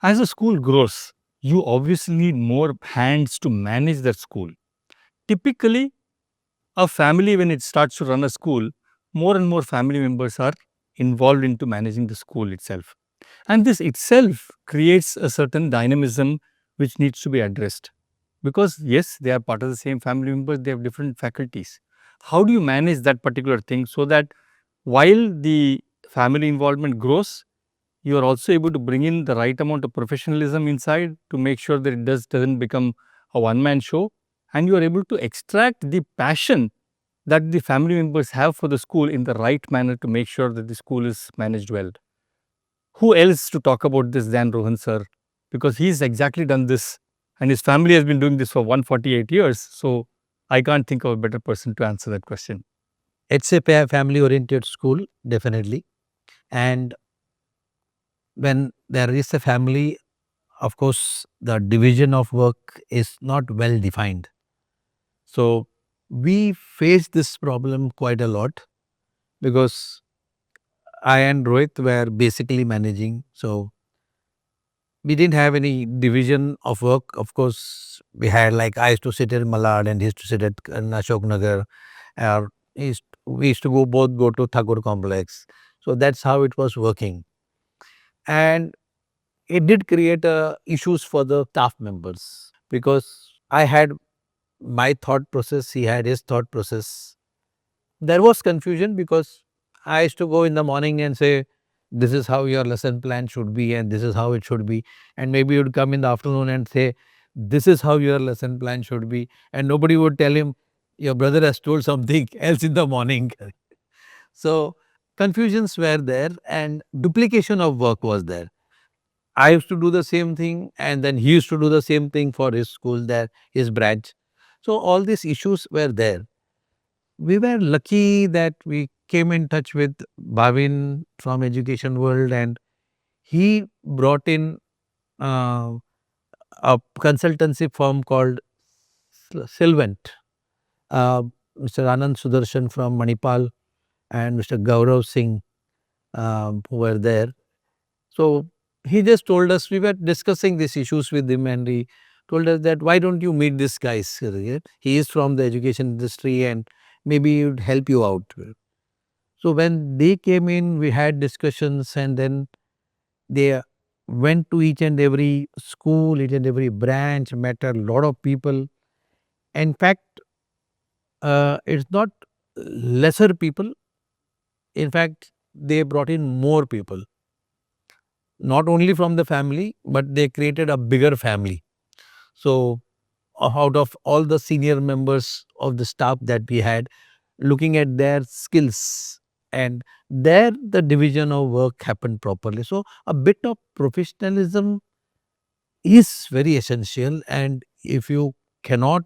As a school grows, you obviously need more hands to manage that school. Typically, a family, when it starts to run a school, more and more family members are involved into managing the school itself. And this itself creates a certain dynamism which needs to be addressed. Because, yes, they are part of the same family members, they have different faculties. How do you manage that particular thing so that while the family involvement grows, you are also able to bring in the right amount of professionalism inside to make sure that it doesn't become a one-man show, and you are able to extract the passion that the family members have for the school in the right manner to make sure that the school is managed well. Who else to talk about this than Rohan sir? Because he's exactly done this and his family has been doing this for 148 years. So I can't think of a better person to answer that question. It's a family oriented school, definitely. And when there is a family, of course, the division of work is not well defined. So we face this problem quite a lot because I and Rohit were basically managing. So we didn't have any division of work. Of course, we had like I used to sit in Malad and he used to sit at Ashok Nagar. We used to go to Thakur complex. So that's how it was working. And it did create issues for the staff members because I had my thought process, he had his thought process. There was confusion because I used to go in the morning and say, this is how your lesson plan should be and this is how it should be. And maybe you would come in the afternoon and say, this is how your lesson plan should be. And nobody would tell him, your brother has told something else in the morning. So confusions were there and duplication of work was there. I used to do the same thing and then he used to do the same thing for his school there, his branch. So all these issues were there. We were lucky that we came in touch with Bhavin from Education World and he brought in uh, a consultancy firm called Sylvant. Uh, Mr. Anand Sudarshan from Manipal and Mr. Gaurav Singh who were there. So he just told us, we were discussing these issues with him and he told us that why don't you meet this guy? He is from the education industry and maybe he would help you out. So when they came in, we had discussions and then they went to each and every school, each and every branch, met a lot of people. In fact, it's not lesser people. In fact, they brought in more people, not only from the family, but they created a bigger family. So out of all the senior members of the staff that we had, looking at their skills and there the division of work happened properly. So a bit of professionalism is very essential and if you cannot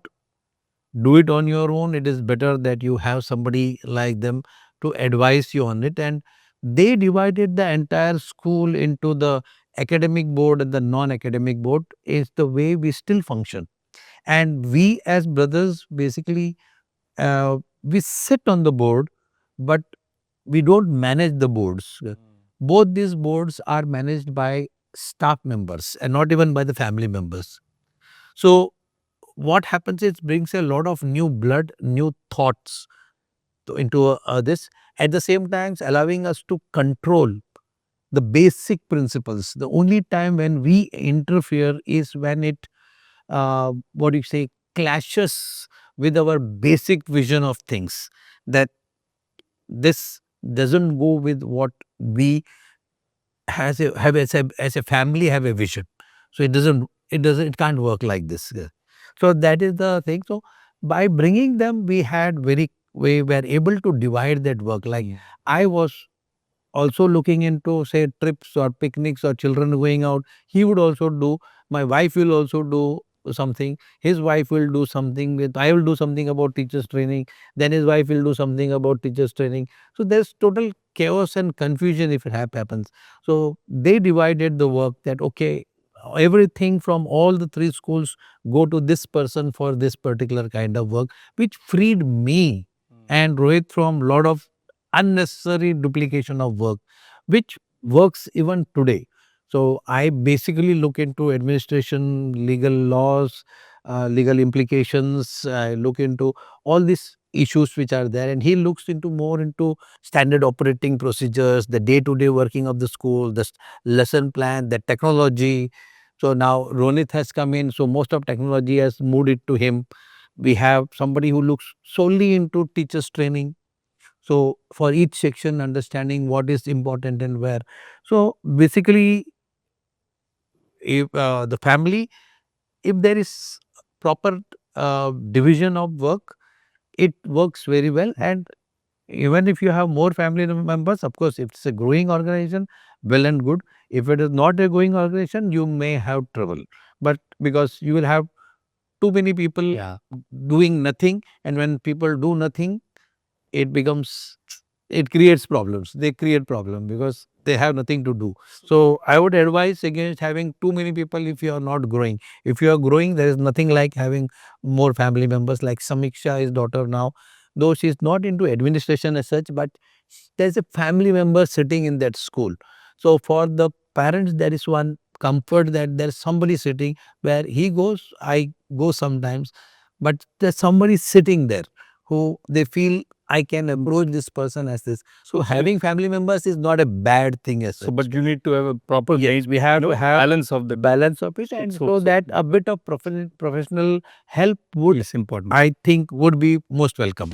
do it on your own, it is better that you have somebody like them to advise you on it. And they divided the entire school into the academic board and the non-academic board is the way we still function. And we as brothers basically we sit on the board, but we don't manage the boards. Both these boards are managed by staff members and not even by the family members. So what happens is brings a lot of new blood, new thoughts into this. At the same time, allowing us to control the basic principles. The only time when we interfere is when it, what do you say, clashes with our basic vision of things. That this doesn't go with what we have as a family have a vision. So it can't work like this. So that is the thing. So by bringing them, we were able to divide that work. Like I was also looking into say trips or picnics or children going out. He would also do. My wife will also do something. His wife will do something with. I will do something about teachers training. Then his wife will do something about teachers training. So there's total chaos and confusion if it happens. So they divided the work that okay, everything from all the three schools go to this person for this particular kind of work, which freed me and Rohit from lot of unnecessary duplication of work, which works even today. So I basically look into administration, legal laws, legal implications. I look into all these issues which are there, and he looks into more into standard operating procedures, the day-to-day working of the school, the lesson plan, the technology. So now Ronit has come in, so most of technology has moved it to him. We have somebody who looks solely into teachers training. So for each section, understanding what is important and where. So basically, if the family, if there is proper division of work, it works very well. And even if you have more family members, of course, if it's a growing organization, well and good. If it is not a growing organization, you may have trouble. But because you will have too many people Yeah. doing nothing, and when people do nothing, it becomes, it creates problems. They create problem because they have nothing to do. So I would advise against having too many people if you are not growing. If you are growing, there is nothing like having more family members. Like Samiksha, his daughter now, though she is not into administration as such, but there's a family member sitting in that school. So for the parents, there is one comfort that there's somebody sitting. Where he goes, I go sometimes, but there's somebody sitting there who they feel I can approach this person as this. So having family members is not a bad thing as such. So, but you need to have a proper Yes, we have to have balance of the balance of it, and so that a bit of professional help would, is important. I think, would be most welcome.